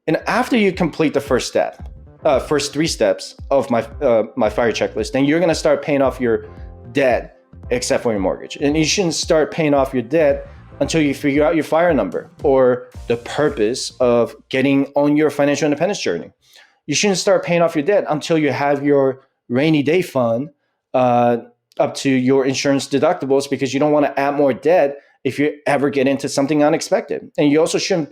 And after you complete the first three steps of my fire checklist, then you're going to start paying off your debt, except for your mortgage. And you shouldn't start paying off your debt until you figure out your fire number or the purpose of getting on your financial independence journey. You shouldn't start paying off your debt until you have your rainy day fund up to your insurance deductibles, because you don't want to add more debt if you ever get into something unexpected. And you also shouldn't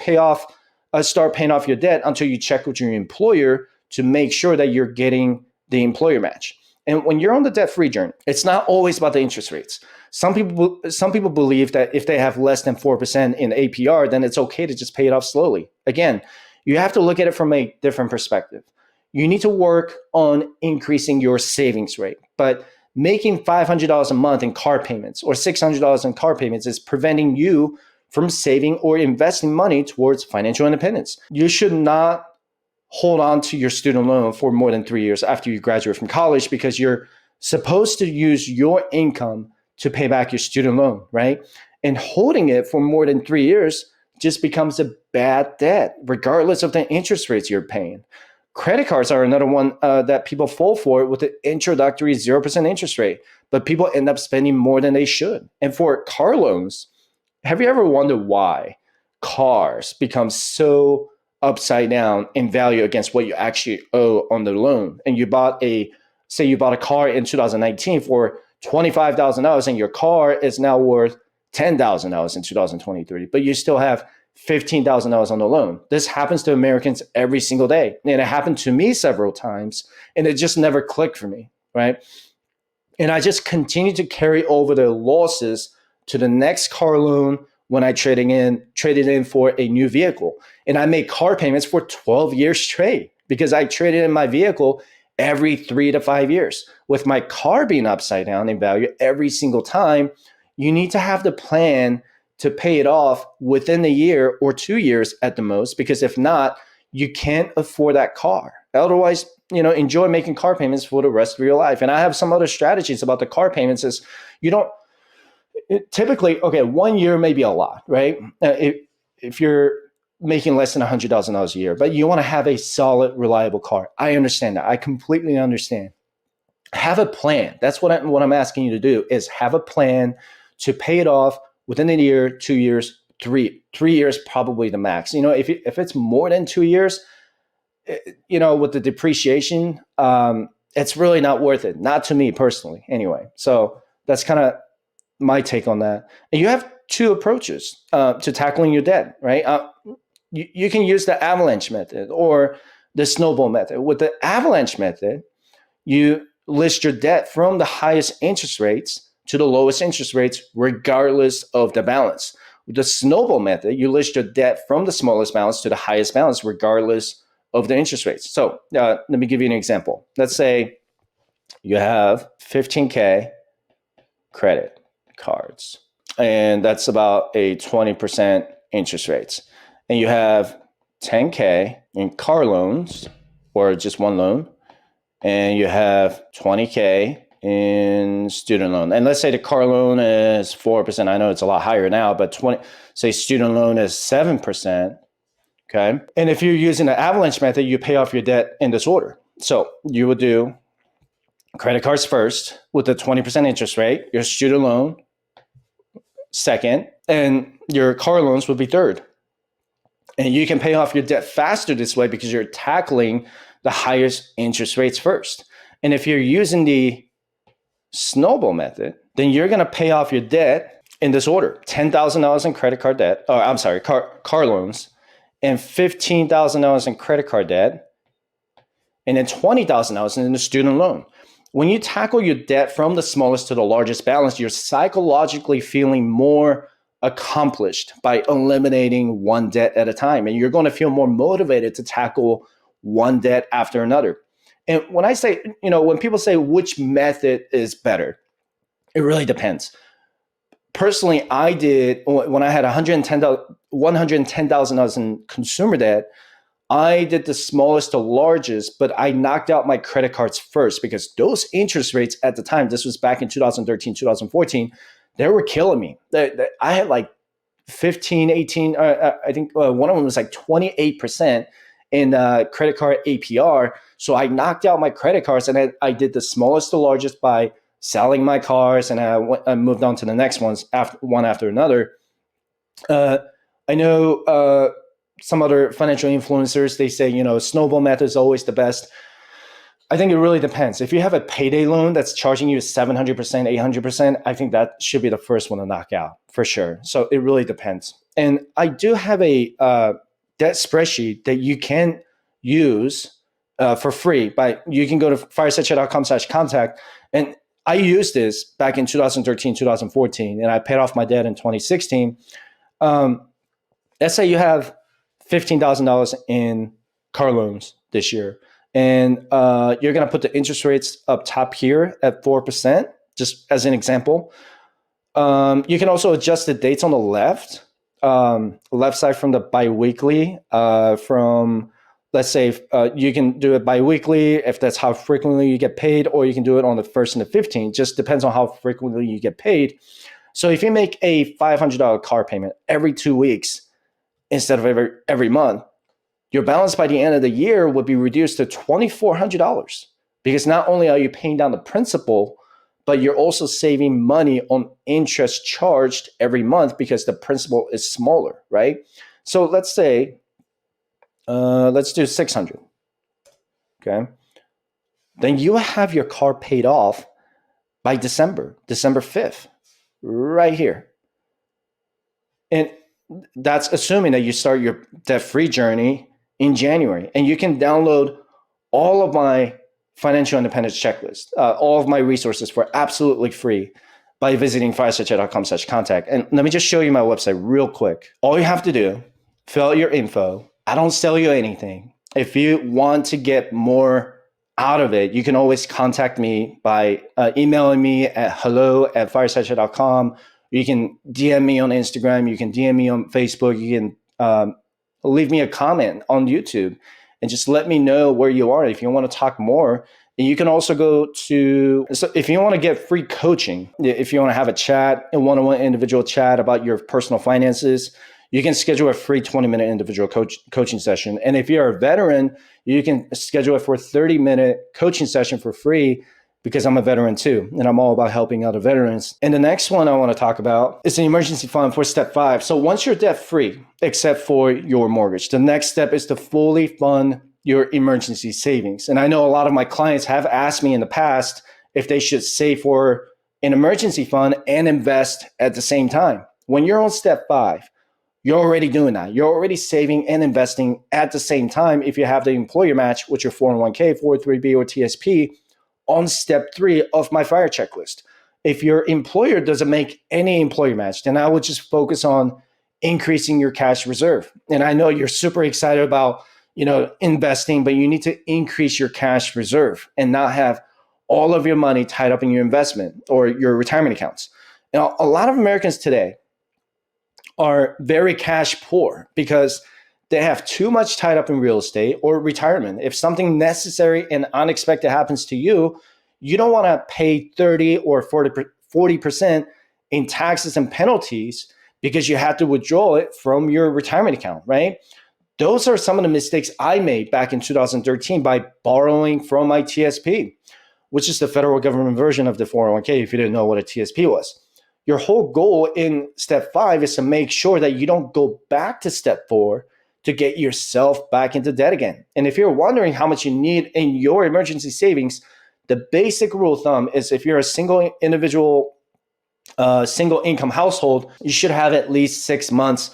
start paying off your debt until you check with your employer to make sure that you're getting the employer match. And when you're on the debt-free journey, it's not always about the interest rates. Some people believe that if they have less than 4% in APR, then it's okay to just pay it off slowly. Again, you have to look at it from a different perspective. You need to work on increasing your savings rate, but making $500 a month in car payments or $600 in car payments is preventing you from saving or investing money towards financial independence. You should not hold on to your student loan for more than 3 years after you graduate from college, because you're supposed to use your income to pay back your student loan, right? And holding it for more than 3 years just becomes a bad debt, regardless of the interest rates you're paying. Credit cards are another one that people fall for with the introductory 0% interest rate, but people end up spending more than they should. And for car loans, have you ever wondered why cars become so upside down in value against what you actually owe on the loan? And you bought a car in 2019 for $25,000 and your car is now worth $10,000 in 2023, but you still have $15,000 on the loan. This happens to Americans every single day. And it happened to me several times, and it just never clicked for me, right? And I just continue to carry over the losses to the next car loan when I traded in for a new vehicle. And I made car payments for 12 years straight because I traded in my vehicle every 3 to 5 years. With my car being upside down in value every single time, you need to have the plan to pay it off within a year or 2 years at the most, because if not, you can't afford that car. Otherwise, enjoy making car payments for the rest of your life. And I have some other strategies about the car payments. Is typically, 1 year may be a lot, right? If you're making less than $100,000 a year, but you want to have a solid, reliable car. I understand that. I completely understand. Have a plan. That's what I'm asking you to do, is have a plan to pay it off within a year, 2 years, 3 years, probably the max. If it's more than 2 years, with the depreciation, it's really not worth it. Not to me personally, anyway. So that's kind of my take on that. And you have two approaches to tackling your debt, right? You can use the avalanche method or the snowball method. With the avalanche method, you list your debt from the highest interest rates to the lowest interest rates, regardless of the balance. With the snowball method, you list your debt from the smallest balance to the highest balance, regardless of the interest rates. So let me give you an example. Let's say you have 15K credit cards, and that's about a 20% interest rates. And you have 10K in car loans, or just one loan, and you have 20K in student loan. And let's say the car loan is 4%. I know it's a lot higher now, but say student loan is 7%. Okay. And if you're using the avalanche method, you pay off your debt in this order. So you would do credit cards first with a 20% interest rate, your student loan second, and your car loans would be third. And you can pay off your debt faster this way because you're tackling the highest interest rates first. And if you're using the snowball method, then you're going to pay off your debt in this order: $10,000 in credit card debt, car loans, and $15,000 in credit card debt, and then $20,000 in the student loan. When you tackle your debt from the smallest to the largest balance, you're psychologically feeling more accomplished by eliminating one debt at a time. And you're going to feel more motivated to tackle one debt after another. And when I say, when people say which method is better, it really depends. Personally, I did, when I had $110,000 in consumer debt, I did the smallest to largest, but I knocked out my credit cards first because those interest rates at the time, this was back in 2013, 2014, they were killing me. I had like 15, 18, I think one of them was like 28%. in credit card APR. So I knocked out my credit cards, and I did the smallest to largest by selling my cars, and I moved on to the next ones one after another. I know some other financial influencers, they say, snowball method is always the best. I think it really depends. If you have a payday loan that's charging you 700%, 800%, I think that should be the first one to knock out for sure. So it really depends. And I do have a debt spreadsheet that you can use for free. You can go to firesidechat.com/contact. And I used this back in 2013, 2014, and I paid off my debt in 2016. Let's say you have $15,000 in car loans this year, and you're going to put the interest rates up top here at 4%, just as an example. You can also adjust the dates on the left side from the biweekly. Let's say you can do it biweekly if that's how frequently you get paid, or you can do it on the 1st and the 15th. Just depends on how frequently you get paid. So if you make a $500 car payment every 2 weeks instead of every month, your balance by the end of the year would be reduced to $2,400, because not only are you paying down the principal, but you're also saving money on interest charged every month because the principal is smaller, right? So let's say, let's do 600, okay? Then you have your car paid off by December 5th, right here. And that's assuming that you start your debt-free journey in January. And you can download all of my financial independence checklist, all of my resources for absolutely free by visiting firesidechat.com/contact. And let me just show you my website real quick. All you have to do, fill out your info. I don't sell you anything. If you want to get more out of it, you can always contact me by emailing me at hello@firesidechat.com. You can DM me on Instagram. You can DM me on Facebook. You can leave me a comment on YouTube and just let me know where you are if you want to talk more. And you can also so if you want to get free coaching, if you want to have a chat, a one-on-one individual chat about your personal finances, you can schedule a free 20-minute individual coaching session. And if you're a veteran, you can schedule it for a 30-minute coaching session for free, because I'm a veteran too, and I'm all about helping other veterans. And the next one I want to talk about is an emergency fund for step 5. So once you're debt free, except for your mortgage, the next step is to fully fund your emergency savings. And I know a lot of my clients have asked me in the past if they should save for an emergency fund and invest at the same time. When you're on step 5, you're already doing that. You're already saving and investing at the same time if you have the employer match with your 401k, 403b, or TSP on step 3 of my fire checklist. If your employer doesn't make any employer match, then I would just focus on increasing your cash reserve. And I know you're super excited about, investing, but you need to increase your cash reserve and not have all of your money tied up in your investment or your retirement accounts. Now, a lot of Americans today are very cash poor because they have too much tied up in real estate or retirement. If something necessary and unexpected happens to you, you don't want to pay 30 or 40% in taxes and penalties because you have to withdraw it from your retirement account, right? Those are some of the mistakes I made back in 2013 by borrowing from my TSP, which is the federal government version of the 401k, if you didn't know what a TSP was. Your whole goal in step 5 is to make sure that you don't go back to step 4 to get yourself back into debt again. And if you're wondering how much you need in your emergency savings, the basic rule of thumb is if you're a single individual, single income household, you should have at least 6 months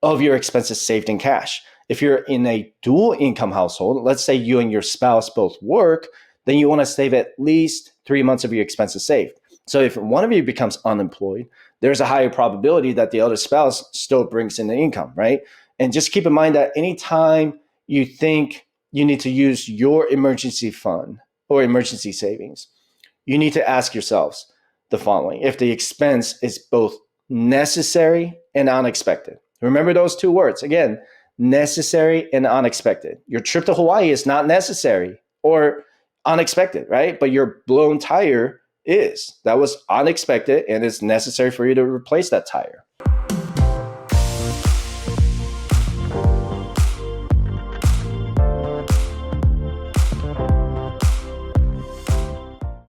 of your expenses saved in cash. If you're in a dual income household, let's say you and your spouse both work, then you want to save at least 3 months of your expenses saved. So if one of you becomes unemployed, there's a higher probability that the other spouse still brings in the income, right? And just keep in mind that anytime you think you need to use your emergency fund or emergency savings, you need to ask yourselves the following: if the expense is both necessary and unexpected. Remember those two words. Again, necessary and unexpected. Your trip to Hawaii is not necessary or unexpected, right? But your blown tire is. That was unexpected, and it's necessary for you to replace that tire.